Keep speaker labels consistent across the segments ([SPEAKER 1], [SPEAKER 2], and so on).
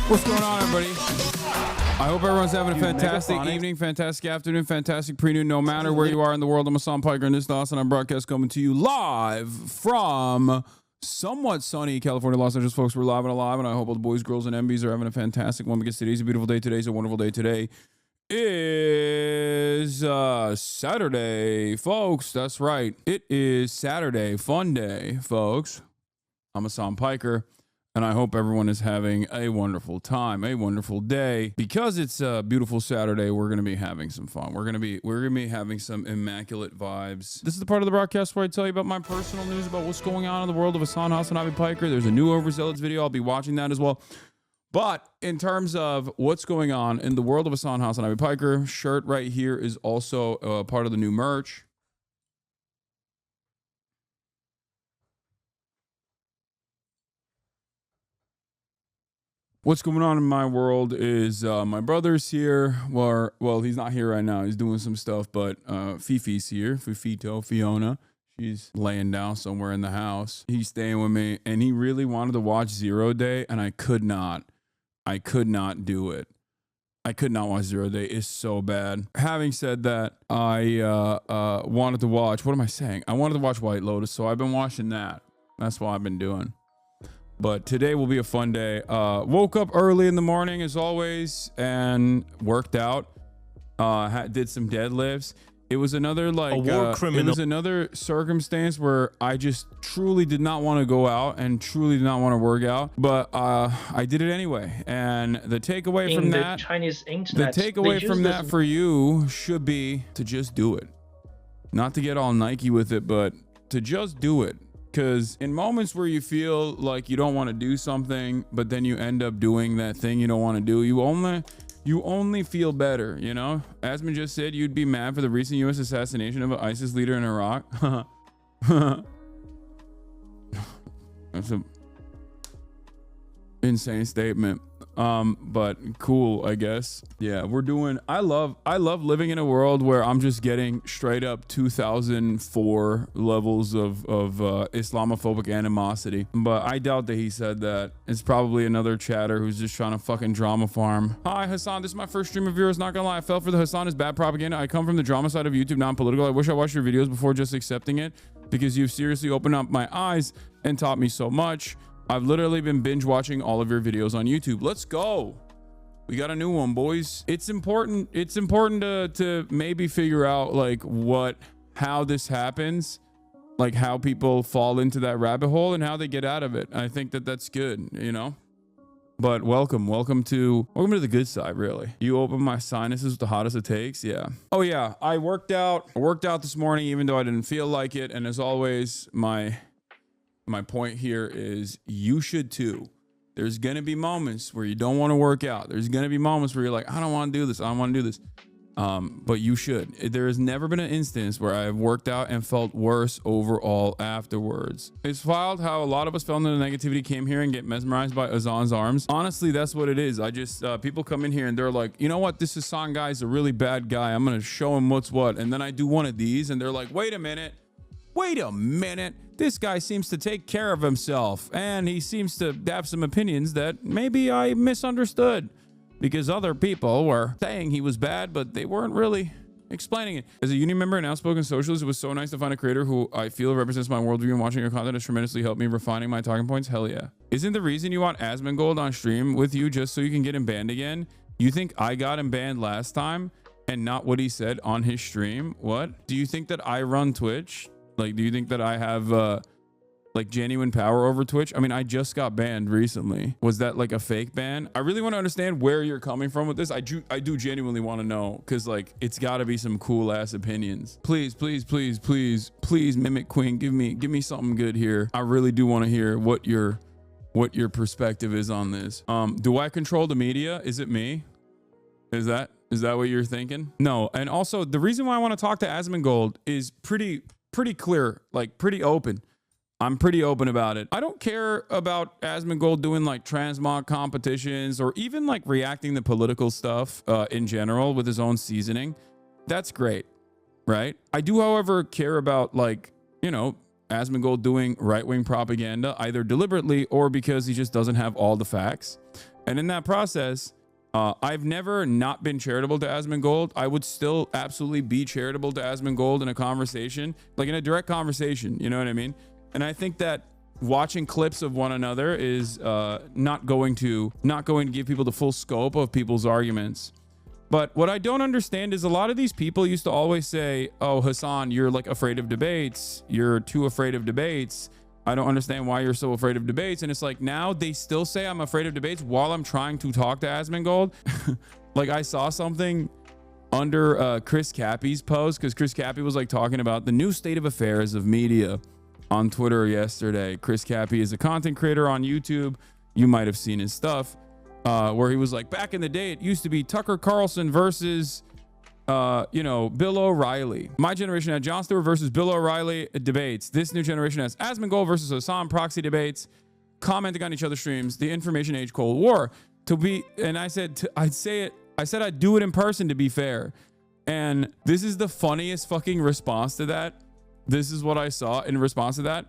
[SPEAKER 1] What's going on, everybody? I hope everyone's having a fantastic evening, fantastic afternoon, fantastic pre-noon, no matter where you are in the world. I'm Hassan Piker, and this is the Awesome broadcast coming to you live from somewhat sunny California, Los Angeles, folks. We're live and alive, and I hope all the boys, girls, and MBs are having a fantastic one because today's a beautiful day. Today's a wonderful day. Today is Saturday, folks. That's right. It is Saturday. Fun day, folks. I'm Hassan Piker. And I hope everyone is having a wonderful time, a wonderful day. Because it's a beautiful Saturday, we're going to be having some fun. We're going to be having some immaculate vibes. This is the part of the broadcast where I tell you about my personal news about what's going on in the world of HASANABI Piker. There's a new Overzealots video. I'll be watching that as well. But in terms of what's going on in the world of HASANABI Piker, shirt right here is also part of the new merch. What's going on in my world is my brother's here. Well, he's not here right now. He's doing some stuff, but Fifi's here. Fiona. She's laying down somewhere in the house. He's staying with me, and he really wanted to watch 0 Day, and I could not do it. I could not watch 0 Day. It's so bad. Having said that, I wanted to watch, what am I saying? I wanted to watch White Lotus, so I've been watching that. That's what I've been doing. But today will be a fun day. Woke up early in the morning as always and worked out. Did some deadlifts. It was another it was another circumstance where I just truly did not want to go out and truly did not want to work out. But I did it anyway. And the takeaway from that,
[SPEAKER 2] Chinese internet,
[SPEAKER 1] the takeaway from that for you should be to just do it. Not to get all Nike with it, but to just do it. Because in moments where you feel like you don't want to do something, but then you end up doing that thing you don't want to do, you only feel better, you know? Asmon just said you'd be mad for the recent U.S. assassination of an ISIS leader in Iraq. That's an insane statement. But cool, I guess. Yeah, I love living in a world where I'm just getting straight up 2004 levels of Islamophobic animosity. But I doubt that he said that. It's probably another chatter who's just trying to fucking drama farm. Hi, Hassan. This is my first stream of yours. Not gonna lie, I fell for the Hassan is bad propaganda. I come from the drama side of YouTube, non-political. I wish I watched your videos before just accepting it because you've seriously opened up my eyes and taught me so much. I've literally been binge watching all of your videos on YouTube. Let's go. We got a new one, boys. It's important to maybe figure out like how this happens, like how people fall into that rabbit hole and how they get out of it. I think that that's good, you know? But welcome to the good side, really. You open my sinuses with the hottest it takes. Yeah. Oh yeah. I worked out this morning, even though I didn't feel like it. And as always, my point here is you should too. There's going to be moments where you don't want to work out. There's going to be moments where you're like, I don't want to do this. I don't want to do this. But you should. There has never been an instance where I've worked out and felt worse overall afterwards. It's wild how a lot of us fell into the negativity, came here and get mesmerized by Azan's arms. Honestly, that's what it is. I just, people come in here and they're like, you know what? This Hasan guy is a really bad guy. I'm going to show him what's what. And then I do one of these and they're like, wait a minute. This guy seems to take care of himself and he seems to have some opinions that maybe I misunderstood because other people were saying he was bad, but they weren't really explaining it. As a union member and outspoken socialist, it was so nice to find a creator who I feel represents my worldview, and watching your content has tremendously helped me refining my talking points. Hell yeah. Isn't the reason you want ASMONGOLD on stream with you just so you can get him banned again? You think I got him banned last time and not what he said on his stream? What? Do you think that I run Twitch? Like, do you think that I have like genuine power over Twitch? I mean, I just got banned recently. Was that like a fake ban? I really want to understand where you're coming from with this. I do genuinely want to know, because like it's got to be some cool ass opinions. Please, Mimic Queen, give me something good here. I really do want to hear what your perspective is on this. Do I control the media? Is it me? Is that what you're thinking? No. And also the reason why I want to talk to ASMONGOLD is pretty clear, like pretty open. I'm pretty open about it. I don't care about ASMONGOLD doing like transmog competitions or even like reacting to political stuff in general with his own seasoning. That's great, right? I do, however, care about like, you know, Asmongold doing right-wing propaganda, either deliberately or because he just doesn't have all the facts. And in that process, I've never not been charitable to Asmongold. I would still absolutely be charitable to Asmongold in a conversation, like in a direct conversation, you know what I mean? And I think that watching clips of one another is not going to give people the full scope of people's arguments. But what I don't understand is a lot of these people used to always say, oh, Hasan, you're like afraid of debates. You're too afraid of debates. I don't understand why you're so afraid of debates. And it's like now they still say I'm afraid of debates while I'm trying to talk to Asmongold. Like I saw something under Chris Cappy's post, because Chris Cappy was like talking about the new state of affairs of media on Twitter yesterday. Chris Cappy is a content creator on YouTube. You might have seen his stuff. Where he was like, back in the day, it used to be Tucker Carlson versus, Bill O'Reilly. My generation had Jon Stewart versus Bill O'Reilly debates. This new generation has Asmongold versus Hasan proxy debates, commenting on each other's streams, the information age Cold War. I said I'd do it in person to be fair. And this is the funniest fucking response to that. This is what I saw in response to that.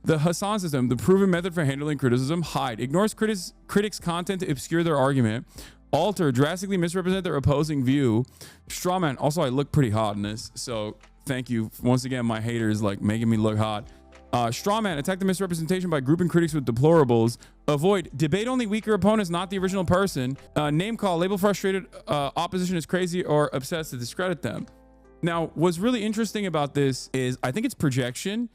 [SPEAKER 1] The Hasan system, the proven method for handling criticism: hide, ignores critics' content to obscure their argument, alter, drastically misrepresent their opposing view, strawman. Also, I look pretty hot in this, so thank you. Once again, my haters like making me look hot. Strawman, attack the misrepresentation by grouping critics with deplorables. Avoid, debate only weaker opponents, not the original person. Name call, label frustrated opposition as crazy or obsessed to discredit them. Now, what's really interesting about this is I think it's projection,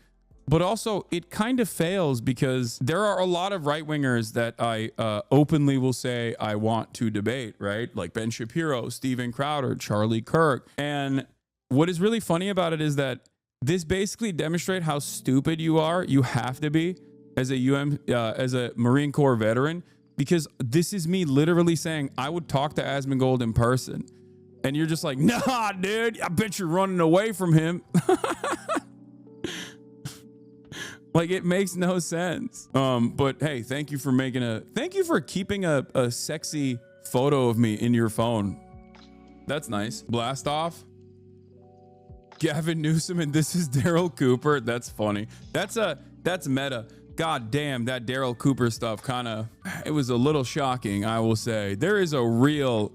[SPEAKER 1] but also it kind of fails because there are a lot of right-wingers that I openly will say I want to debate, right? Like Ben Shapiro, Steven Crowder, Charlie Kirk. And what is really funny about it is that this basically demonstrates how stupid you are. You have to be as a Marine Corps veteran, because this is me literally saying I would talk to Asmongold in person. And you're just like, nah, dude, I bet you're running away from him. Like, it makes no sense. But hey, thank you for keeping a sexy photo of me in your phone. That's nice. Blast off. Gavin Newsom and this is Daryl Cooper. That's funny. That's meta. God damn, that Daryl Cooper stuff it was a little shocking, I will say. There is a real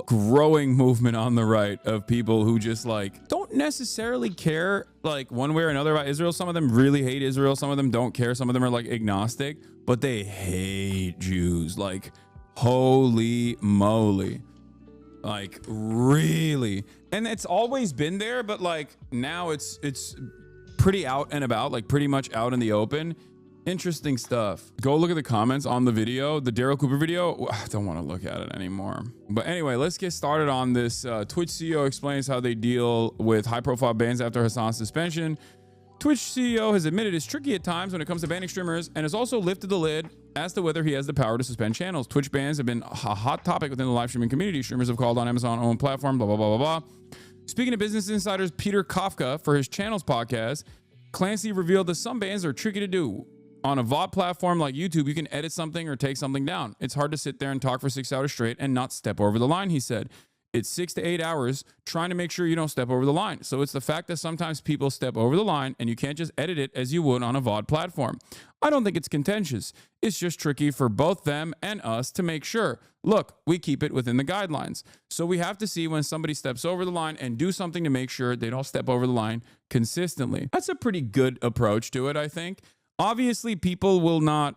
[SPEAKER 1] growing movement on the right of people who just like don't necessarily care like one way or another about Israel. Some of them really hate Israel. Some of them don't care. Some of them are like agnostic, but they hate Jews. Like, holy moly. Like, really. And it's always been there, but like now it's pretty out and about, like pretty much out in the open. Interesting stuff. Go look at the comments on the video, the Daryl Cooper video. I don't want to look at it anymore. But anyway, let's get started on this. Twitch CEO explains how they deal with high-profile bans after Hasan's suspension. Twitch CEO has admitted it's tricky at times when it comes to banning streamers and has also lifted the lid as to whether he has the power to suspend channels. Twitch bans have been a hot topic within the live streaming community. Streamers have called on Amazon-owned platform, blah, blah, blah, blah, blah. Speaking to Business Insider's Peter Kafka for his channel's podcast, Clancy revealed that some bans are tricky to do. On a VOD platform like YouTube, you can edit something or take something down. It's hard to sit there and talk for 6 hours straight and not step over the line, he said. It's 6 to 8 hours trying to make sure you don't step over the line. So it's the fact that sometimes people step over the line and you can't just edit it as you would on a VOD platform. I don't think it's contentious. It's just tricky for both them and us to make sure. Look, we keep it within the guidelines. So we have to see when somebody steps over the line and do something to make sure they don't step over the line consistently. That's a pretty good approach to it, I think. Obviously, people will not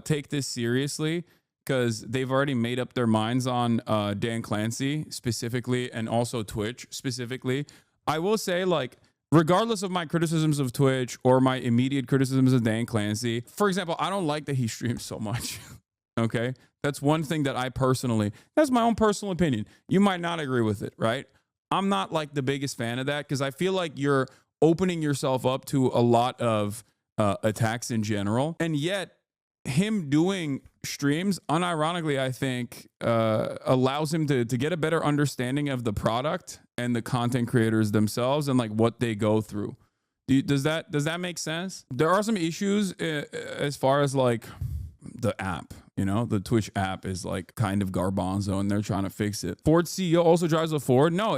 [SPEAKER 1] take this seriously because they've already made up their minds on Dan Clancy specifically and also Twitch specifically. I will say, like, regardless of my criticisms of Twitch or my immediate criticisms of Dan Clancy, for example, I don't like that he streams so much. Okay? That's one thing that that's my own personal opinion. You might not agree with it, right? I'm not like the biggest fan of that because I feel like you're opening yourself up to a lot of attacks in general. And yet him doing streams, unironically, I think, allows him to get a better understanding of the product and the content creators themselves and like what they go through. Does that make sense? There are some issues as far as like the app, you know, the Twitch app is like kind of garbanzo and they're trying to fix it. Ford CEO also drives a Ford. No,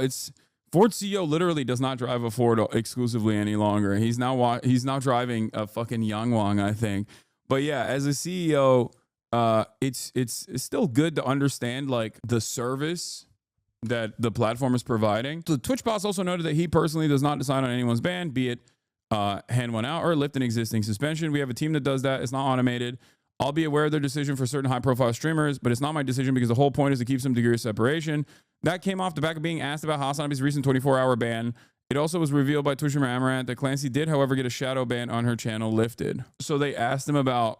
[SPEAKER 1] Ford CEO literally does not drive a Ford exclusively any longer. He's now driving a fucking Yangwang, I think. But yeah, as a CEO, it's still good to understand like the service that the platform is providing. So Twitch boss also noted that he personally does not decide on anyone's ban, be it hand one out or lift an existing suspension. We have a team that does that. It's not automated. I'll be aware of their decision for certain high-profile streamers, but it's not my decision because the whole point is to keep some degree of separation. That came off the back of being asked about HASANABI's recent 24-hour ban. It also was revealed by Twitch streamer Amaranth that Clancy did, however, get a shadow ban on her channel lifted. So they asked him about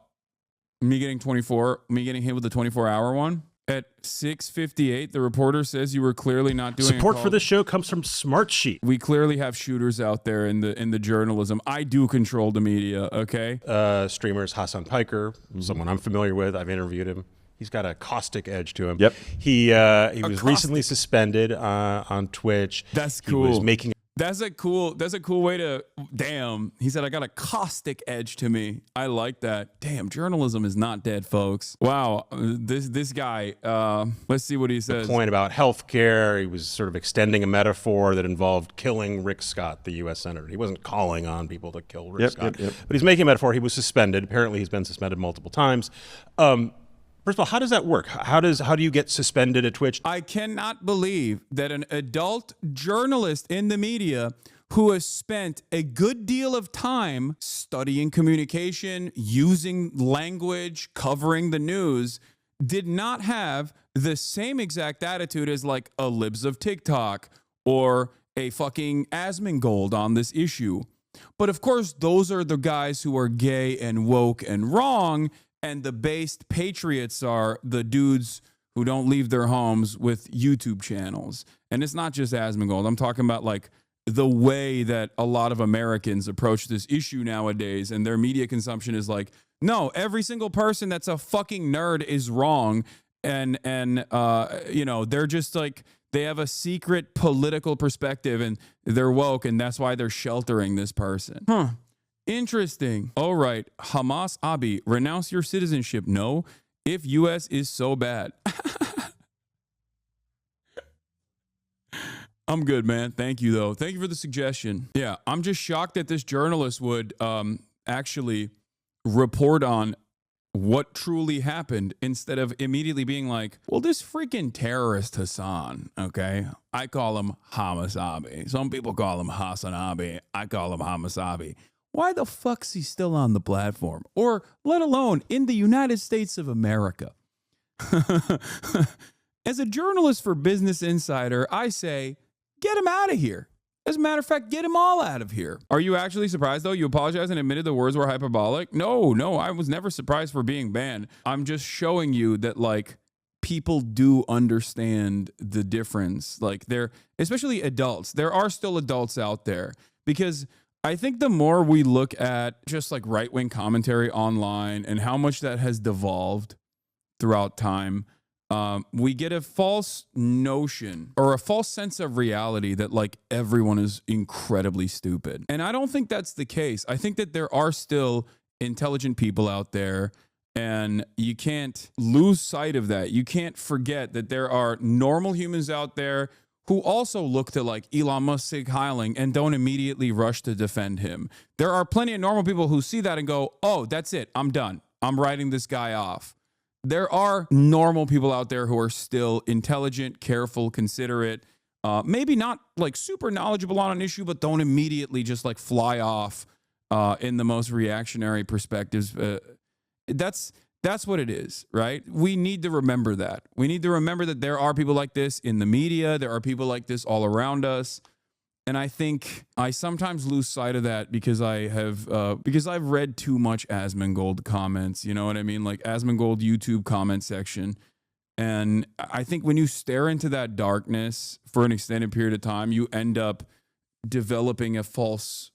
[SPEAKER 1] me getting hit with the 24-hour one. At 6:58, the reporter says you were clearly not doing
[SPEAKER 2] support for this show comes from Smartsheet.
[SPEAKER 1] We clearly have shooters out there in the journalism. I do control the media, okay?
[SPEAKER 2] Streamers Hassan Piker, someone I'm familiar with. I've interviewed him. He's got a caustic edge to him.
[SPEAKER 3] Yep.
[SPEAKER 2] He was recently suspended on Twitch.
[SPEAKER 1] That's cool.
[SPEAKER 2] He was making
[SPEAKER 1] That's a cool way to, damn. He said, I got a caustic edge to me. I like that. Damn, journalism is not dead, folks. Wow, this guy, let's see what he says.
[SPEAKER 2] point about healthcare. He was sort of extending a metaphor that involved killing Rick Scott, the U.S. Senator. He wasn't calling on people to kill Rick Scott, but he's making a metaphor. He was suspended. Apparently, he's been suspended multiple times. First of all, how does that work? How do you get suspended at Twitch?
[SPEAKER 1] I cannot believe that an adult journalist in the media who has spent a good deal of time studying communication, using language, covering the news, did not have the same exact attitude as like a Libs of TikTok or a fucking ASMONGOLD on this issue. But of course, those are the guys who are gay and woke and wrong. And the based patriots are the dudes who don't leave their homes with YouTube channels. And it's not just ASMONGOLD. I'm talking about like the way that a lot of Americans approach this issue nowadays, and their media consumption is like, no, every single person that's a fucking nerd is wrong. And you know, they're just like, they have a secret political perspective and they're woke, and that's why they're sheltering this person. Huh. Interesting. All right. HASANABI, renounce your citizenship. No, if U.S. is so bad. I'm good, man. Thank you, though. Thank you for the suggestion. Yeah, I'm just shocked that this journalist would actually report on what truly happened instead of immediately being like, well, this freaking terrorist Hassan, okay? I call him HASANABI. Some people call him HASANABI. I call him HASANABI. Why the fuck's he still on the platform? Or let alone in the United States of America? As a journalist for Business Insider, I say, get him out of here. As a matter of fact, get them all out of here. Are you actually surprised, though? You apologized and admitted the words were hyperbolic? No, I was never surprised for being banned. I'm just showing you that, like, people do understand the difference. Like, especially adults. There are still adults out there. Because I think the more we look at just like right-wing commentary online and how much that has devolved throughout time, we get a false notion or a false sense of reality that like everyone is incredibly stupid. And I don't think that's the case. I think that there are still intelligent people out there, and you can't lose sight of that. You can't forget that there are normal humans out there who also look to like Elon Musk Sig Heiling and don't immediately rush to defend him. There are plenty of normal people who see that and go, oh, that's it. I'm done. I'm writing this guy off. There are normal people out there who are still intelligent, careful, considerate, maybe not like super knowledgeable on an issue, but don't immediately just like fly off in the most reactionary perspectives. That's what it is, right? We need to remember that. We need to remember that there are people like this in the media. There are people like this all around us. And I think I sometimes lose sight of that because I've read too much ASMONGOLD comments. You know what I mean? Like ASMONGOLD YouTube comment section. And I think when you stare into that darkness for an extended period of time, you end up developing a false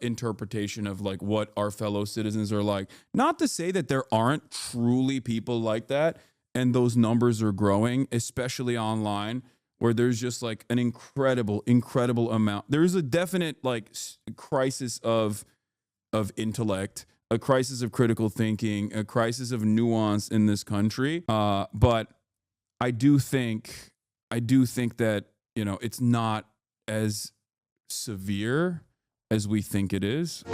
[SPEAKER 1] interpretation of like what our fellow citizens are like. Not to say that there aren't truly people like that, and those numbers are growing, especially online, where there's just like an incredible amount. There's a definite like crisis of intellect, a crisis of critical thinking, a crisis of nuance in this country. But I do think that, you know, it's not as severe as we think it is.